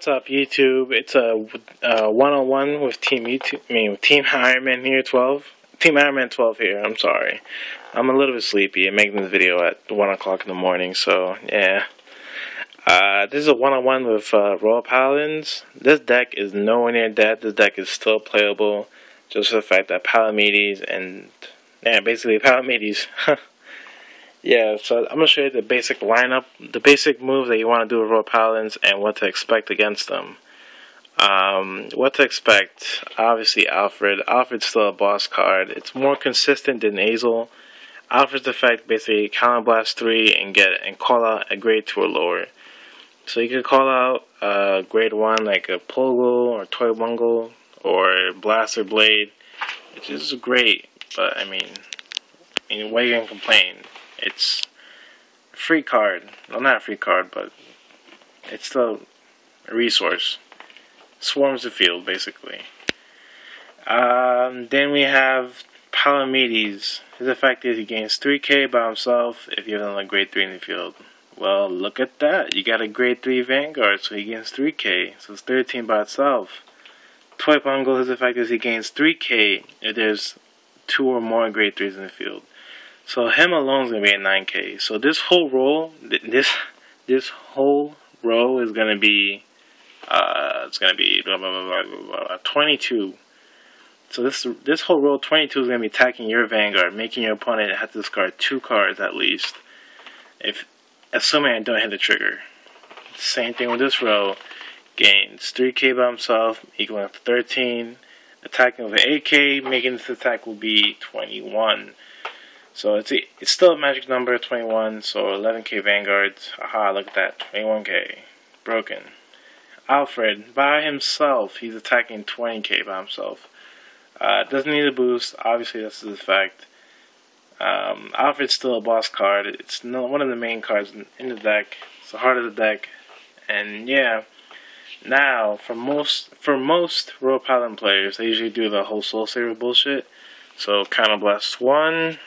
What's up, YouTube? It's a one-on-one with Teamironman12. Teamironman12 here. I'm sorry, I'm a little bit sleepy. I'm making this video at 1 o'clock in the morning, so yeah. This is a one-on-one with Royal Paladins. This deck is nowhere near dead. This deck is still playable, just for the fact that Palamedes and basically Palamedes. Yeah, so I'm going to show you the basic lineup, the basic moves that you want to do with Royal Paladins and what to expect against them. What to expect, obviously Alfred. Alfred's still a boss card. It's more consistent than Azel. Alfred's effect basically counterblast 3 and call out a grade 2 or lower. So you can call out grade 1 like a Pogo or Toy Bungle or Blaster Blade, which is great, but I mean what are you going to complain? It's a free card. Well, not a free card, but it's still a resource. Swarms the field, basically. Then we have Palamedes. His effect is he gains 3k by himself if you have a grade 3 in the field. Well, look at that. You got a grade 3 Vanguard, so he gains 3k. So it's 13 by itself. Toy Bungle, his effect is he gains 3k if there's 2 or more grade 3s in the field. So him alone is gonna be at 9k. So this whole row, this whole row is gonna be, it's gonna be 22. So this whole row 22 is gonna be attacking your Vanguard, making your opponent have to discard 2 cards at least, assuming I don't hit the trigger. Same thing with this row. Gains 3k by himself, equaling up to 13. Attacking with 8k, making this attack will be 21. So it's still a magic number, 21, so 11k Vanguards. Aha, look at that, 21k. Broken. Alfred, by himself, he's attacking 20k by himself. Doesn't need a boost, obviously that's his effect. Alfred's still a boss card. It's one of the main cards in the deck. It's the heart of the deck. And yeah, now, for most Royal Paladin players, they usually do the whole Soul Saver bullshit. So, Counterblast 1.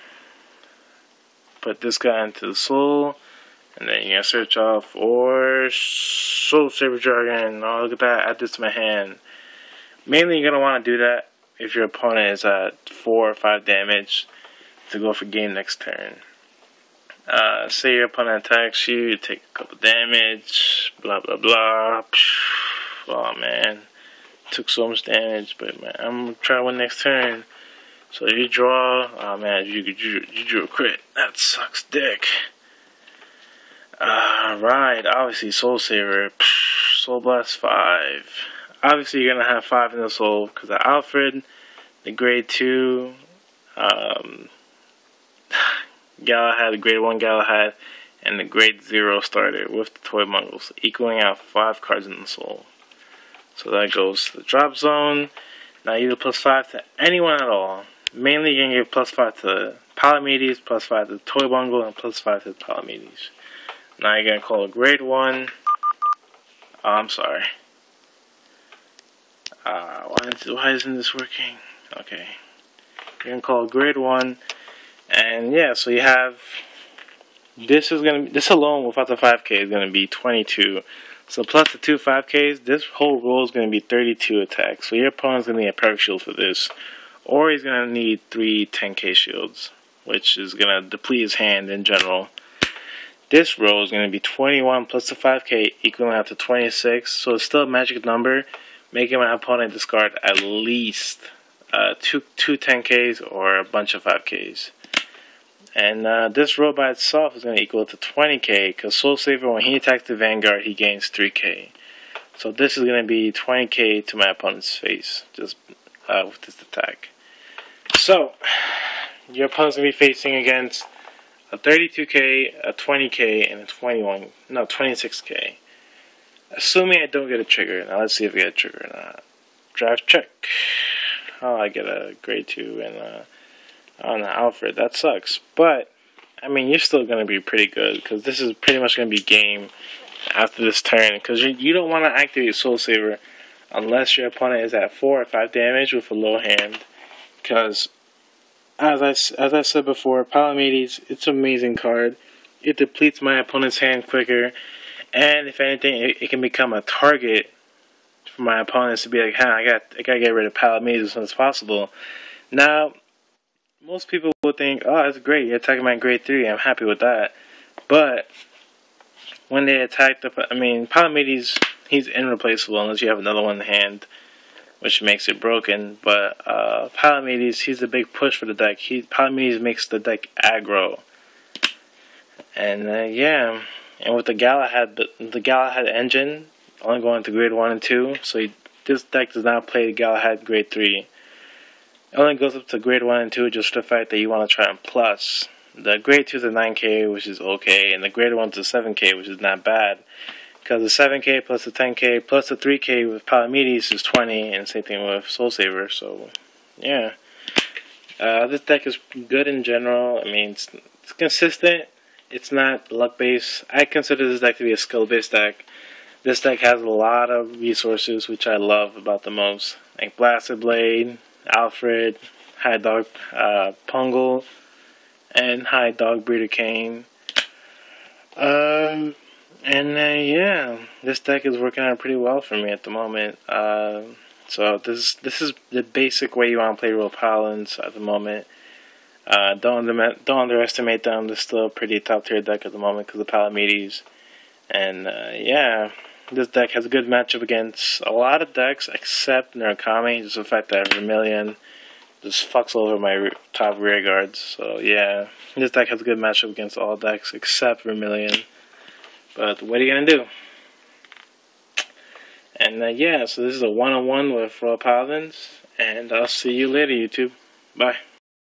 Put this guy into the soul, and then you're gonna search off or Soul Saver Dragon. Oh, look at that! Add this to my hand. Mainly, you're gonna want to do that if your opponent is at 4 or 5 damage to go for game next turn. Say your opponent attacks you, you take a couple damage, blah blah blah. Oh man, took so much damage, but man, I'm gonna try to win next turn. So you draw, oh man, you drew a crit. That sucks dick. Right, obviously Soul Saver, Soul Blast 5. Obviously you're gonna have 5 in the soul because of Alfred, the grade 2, Galahad, the grade 1 Galahad, and the grade 0 starter with the Toy Bungles, equaling out 5 cards in the soul. So that goes to the drop zone. Now you do +5 to anyone at all. Mainly you're going to give +5 to Palamedes, +5 to Toy Bungle, and +5 to Palamedes. Now you're going to call a grade 1. Oh, I'm sorry. Why isn't this working? Okay. You're going to call a grade 1. And yeah, so you have, this alone without the 5k is going to be 22. So plus the 2 5ks, this whole roll is going to be 32 attacks. So your opponent's going to need a perfect shield for this. Or he's going to need 3 10k shields, which is going to deplete his hand in general. This roll is going to be 21 plus the 5k, equaling out to 26. So it's still a magic number, making my opponent discard at least 2 10ks or a bunch of 5ks. And this roll by itself is going to equal to 20k, because Soul Saver, when he attacks the Vanguard, he gains 3k. So this is going to be 20k to my opponent's face, just with this attack. So, your opponent's going to be facing against a 32k, a 20k, and a 26k. Assuming I don't get a trigger. Now let's see if I get a trigger or not. Draft check. Oh, I get a grade 2 and on Alfred. That sucks. But, I mean, you're still going to be pretty good, because this is pretty much going to be game after this turn. Because you don't want to activate Soul Saver unless your opponent is at 4 or 5 damage with a low hand. Because, as I said before, Palamedes, it's an amazing card. It depletes my opponent's hand quicker. And if anything, it can become a target for my opponents to be like, I gotta get rid of Palamades as soon as possible. Now, most people will think, oh, that's great, you're attacking my grade 3, I'm happy with that. But when they attack Palamades, he's irreplaceable unless you have another one in hand, which makes it broken. But Palamades, he's a big push for the deck. Palamades makes the deck aggro. And yeah, and with the Galahad engine only going to grade 1 and 2, so this deck does not play the Galahad grade 3. It only goes up to grade 1 and 2 just for the fact that you want to try and plus. The grade 2 is a 9k, which is okay, and the grade 1 is a 7k, which is not bad. Because the 7k plus the 10k plus the 3k with Palamades is 20, and same thing with Soul Saver, so yeah. This deck is good in general. I mean, it's consistent. It's not luck-based. I consider this deck to be a skill-based deck. This deck has a lot of resources, which I love about the most. Like Blasted Blade, Alfred, High Dog Pungle, and High Dog Breeder Kane. Yeah, this deck is working out pretty well for me at the moment. So this is the basic way you want to play Royal Paladins at the moment. Don't underestimate them. They're still a pretty top tier deck at the moment because of Palamades. And yeah, this deck has a good matchup against a lot of decks except Narukami. Just the fact that Vermilion just fucks over my top rear guards. So yeah, this deck has a good matchup against all decks except Vermilion. But what are you gonna do? And yeah, so this is a one-on-one with Royal Paladins, and I'll see you later, YouTube. Bye.